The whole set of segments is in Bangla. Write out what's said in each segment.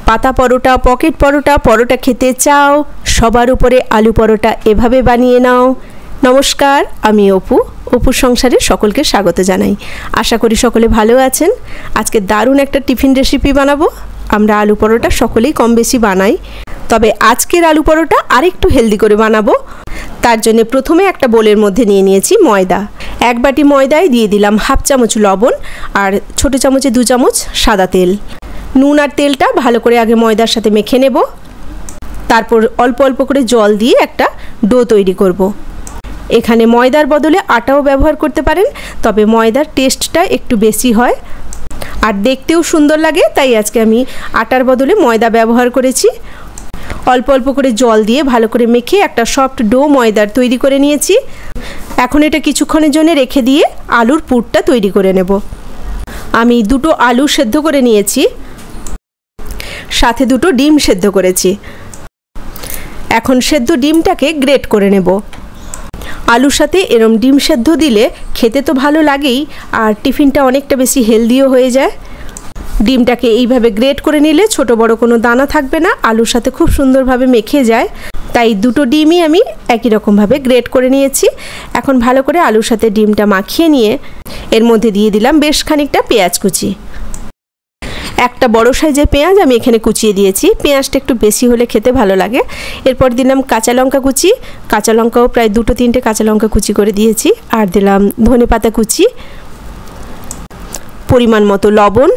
পাতা পরোটা, পকেট পরোটা, পরোটা খেতে চাও, সবার উপরে আলু পরোটা এভাবে বানিয়ে নাও। নমস্কার, আমি অপুর সংসারে সকলকে স্বাগত জানাই। আশা করি সকলে ভালো আছেন। আজকে দারুণ একটা টিফিন রেসিপি বানাবো। আমরা আলু পরোটা সকলেই কম বেশি বানাই, তবে আজকের আলু পরোটা আরেকটু হেলদি করে বানাবো। তার জন্য প্রথমে একটা বোলের মধ্যে নিয়ে নিয়েছি ময়দা। এক বাটি ময়দায় দিয়ে দিলাম হাফ চামচ লবণ আর ছোটো চামচে 2 চামচ সাদা তেল। নুন আর তেলটা ভালো করে আগে ময়দার সাথে মেখে নেব। তারপর অল্প অল্প করে জল দিয়ে একটা ডো তৈরি করব। এখানে ময়দার বদলে আটাও ব্যবহার করতে পারেন, তবে ময়দার টেস্টটা একটু বেশি হয় আর দেখতেও সুন্দর লাগে, তাই আজকে আমি আটার বদলে ময়দা ব্যবহার করেছি। অল্প অল্প করে জল দিয়ে ভালো করে মেখে একটা সফট ডো ময়দার তৈরি করে নিয়েছি। এখন এটা কিছুক্ষণের জন্য রেখে দিয়ে আলুর পুরটা তৈরি করে নেব। আমি 2টো আলু সেদ্ধ করে নিয়েছি, সাথে 2টো ডিম সেদ্ধ করেছি। এখন সেদ্ধ ডিমটাকে গ্রেট করে নেব। আলুর সাথে এরম ডিম সেদ্ধ দিলে খেতে তো ভালো লাগেই, আর টিফিনটা অনেকটা বেশি হেলদিও হয়ে যায়। ডিমটাকে এইভাবে গ্রেট করে নিলে ছোট বড় কোনো দানা থাকবে না, আলুর সাথে খুব সুন্দরভাবে মেখে যায়। তাই 2টো ডিমই আমি একই রকমভাবে গ্রেট করে নিয়েছি। এখন ভালো করে আলুর সাথে ডিমটা মাখিয়ে নিয়ে এর মধ্যে দিয়ে দিলাম বেশ খানিকটা পেঁয়াজ কুচি। একটা বড় সাইজের পেঁয়াজ আমি এখানে কুচিয়ে দিয়েছি, পেঁয়াজটা একটু বেশি হলে খেতে ভালো লাগে। এরপর দিলাম কাঁচা লঙ্কা কুচি, কাঁচা লঙ্কাও প্রায় 2-3টে কাঁচা লঙ্কা কুচি করে দিয়েছি। আর দিলাম ধনেপাতা কুচি, পরিমাণ মতো লবণ,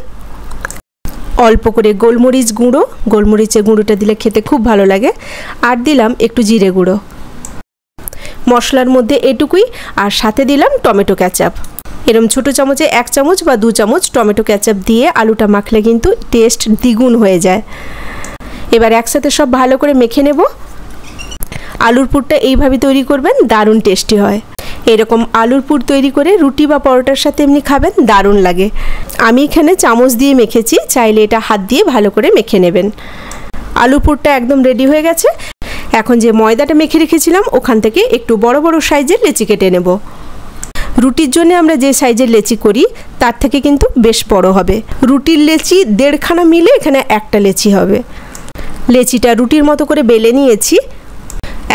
অল্প করে গোলমরিচ গুঁড়ো, গোলমরিচের গুঁড়োটা দিলে খেতে খুব ভালো লাগে। আর দিলাম একটু জিরে গুঁড়ো। মশলার মধ্যে এটুকুই, আর সাথে দিলাম টমেটো ক্যাচাপ। এরম ছোটো চামচে 1 চামচ বা 2 চামচ টমেটো ক্যাচাপ দিয়ে আলুটা মাখলে কিন্তু টেস্ট দ্বিগুণ হয়ে যায়। এবার একসাথে সব ভালো করে মেখে নেব। আলুর পুরটা এইভাবে তৈরি করবেন, দারুণ টেস্টি হয়। এরকম আলুর পুর তৈরি করে রুটি বা পরোটার সাথে এমনি খাবেন, দারুণ লাগে। আমি এখানে চামচ দিয়ে মেখেছি, চাইলে এটা হাত দিয়ে ভালো করে মেখে নেবেন। আলুর পুরটা একদম রেডি হয়ে গেছে। এখন যে ময়দাটা মেখে রেখেছিলাম ওখান থেকে একটু বড় বড় সাইজের লেচি কেটে নেব। রুটির জন্য আমরা যে সাইজের লেচি করি তার থেকে কিন্তু বেশ বড় হবে। রুটির লেচি 1.5খানা মিলে এখানে একটা লেচি হবে। লেচিটা রুটির মতো করে বেলে নিয়েছি।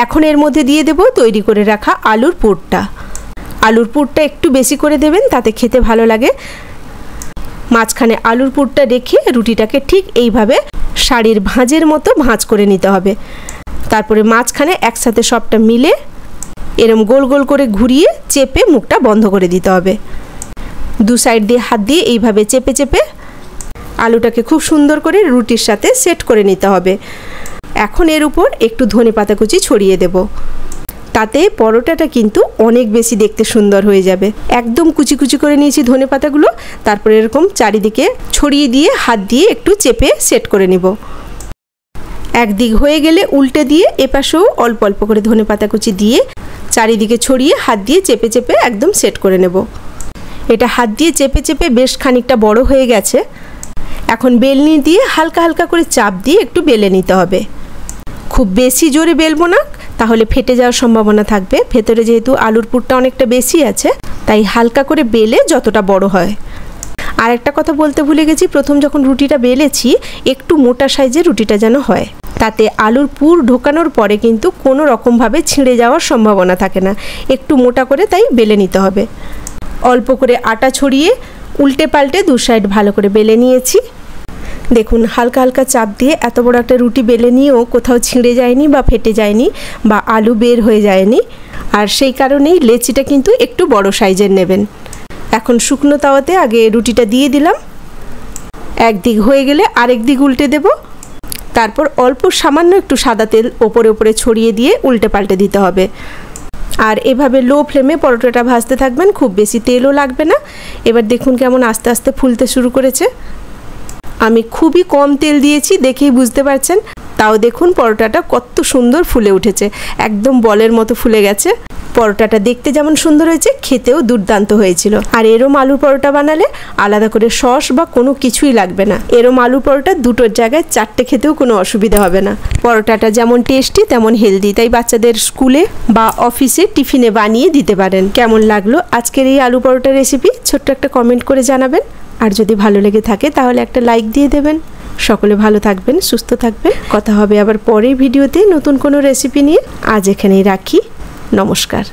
এখন এর মধ্যে দিয়ে দেব তৈরি করে রাখা আলুর পুরটা। আলুর পুরটা একটু বেশি করে দেবেন, তাতে খেতে ভালো লাগে। মাঝখানে আলুর পুরটা রেখে রুটিটাকে ঠিক এইভাবে শাড়ির ভাঁজের মতো ভাঁজ করে নিতে হবে। তারপরে মাঝখানে একসাথে সবটা মিলে এরম গোল গোল করে ঘুরিয়ে চেপে মুখটা বন্ধ করে দিতে হবে। 2 সাইড দিয়ে হাত দিয়ে এইভাবে চেপে চেপে আলুটাকে খুব সুন্দর করে রুটির সাথে সেট করে নিতে হবে। এখন এর উপর একটু ধনেপাতা কুচি ছড়িয়ে দেব, তাতে পরোটাটা কিন্তু অনেক বেশি দেখতে সুন্দর হয়ে যাবে। একদম কুচি কুচি করে নিয়েছি ধনেপাতাগুলো। তারপরে এরকম চারিদিকে ছড়িয়ে দিয়ে হাত দিয়ে একটু চেপে সেট করে নিব। একদিক হয়ে গেলে উল্টে দিয়ে এপাশেও অল্প অল্প করে ধনেপাতা কুচি দিয়ে চারিদিকে ছড়িয়ে হাত দিয়ে চেপে চেপে একদম সেট করে নেব। এটা হাত দিয়ে চেপে চেপে বেশ খানিকটা বড় হয়ে গেছে। এখন বেলনি দিয়ে হালকা হালকা করে চাপ দিয়ে একটু বেলে নিতে হবে। খুব বেশি জোরে বেলবো না, তাহলে ফেটে যাওয়ার সম্ভাবনা থাকবে। ভেতরে যেহেতু আলুর পুরটা অনেকটা বেশি আছে, তাই হালকা করে বেলে যতটা বড় হয়। আর একটা কথা বলতে ভুলে গেছি, প্রথম যখন রুটিটা বেলেছি একটু মোটা সাইজের রুটিটা যেন হয়, তাতে আলুর পুর ঢোকানোর পরে কিন্তু কোনো রকমভাবে ছিঁড়ে যাওয়ার সম্ভাবনা থাকে না। একটু মোটা করে তাই বেলে নিতে হবে। অল্প করে আটা ছড়িয়ে উল্টে পাল্টে 2 সাইড ভালো করে বেলে নিয়েছি। দেখুন, হালকা হালকা চাপ দিয়ে এত বড় একটা রুটি বেলে নিয়েও কোথাও ছিঁড়ে যায়নি বা ফেটে যায়নি বা আলু বের হয়ে যায়নি। আর সেই কারণেই লেচিটা কিন্তু একটু বড় সাইজের নেবেন। এখন শুকনো তাওয়াতে আগে রুটিটা দিয়ে দিলাম। একদিক হয়ে গেলে আরেক দিক উল্টে দেব। তারপর অল্প সামান্য একটু সাদা তেল ওপরে ওপরে ছড়িয়ে দিয়ে উল্টে পাল্টে দিতে হবে। আর এভাবে লো ফ্লেমে পরোটাটা ভাজতে থাকবেন, খুব বেশি তেলও লাগবে না। এবার দেখুন কেমন আস্তে আস্তে ফুলতে শুরু করেছে। আমি খুবই কম তেল দিয়েছি, দেখেই বুঝতে পারছেন। তাও দেখুন পরোটাটা কত সুন্দর ফুলে উঠেছে, একদম বলের মতো ফুলে গেছে। পরোটাটা দেখতে যেমন সুন্দর হয়েছে, খেতেও দুর্দান্ত হয়েছিল। আর এরম আলুর পরোটা বানালে আলাদা করে সস বা কোনো কিছুই লাগবে না। এরম আলুর পরোটা দুটোর জায়গায় 4টে খেতেও কোনো অসুবিধা হবে না। পরোটাটা যেমন টেস্টি তেমন হেলদি, তাই বাচ্চাদের স্কুলে বা অফিসে টিফিনে বানিয়ে দিতে পারেন। কেমন লাগলো আজকের এই আলু পরোটা রেসিপি ছোট্ট একটা কমেন্ট করে জানাবেন। আর যদি ভালো লেগে থাকে তাহলে একটা লাইক দিয়ে দেবেন। সকলে ভালো থাকবেন, সুস্থ থাকবেন। কথা হবে আবার পরের ভিডিওতে নতুন কোনো রেসিপি নিয়ে। আজ এখানেই রাখি। নমস্কার।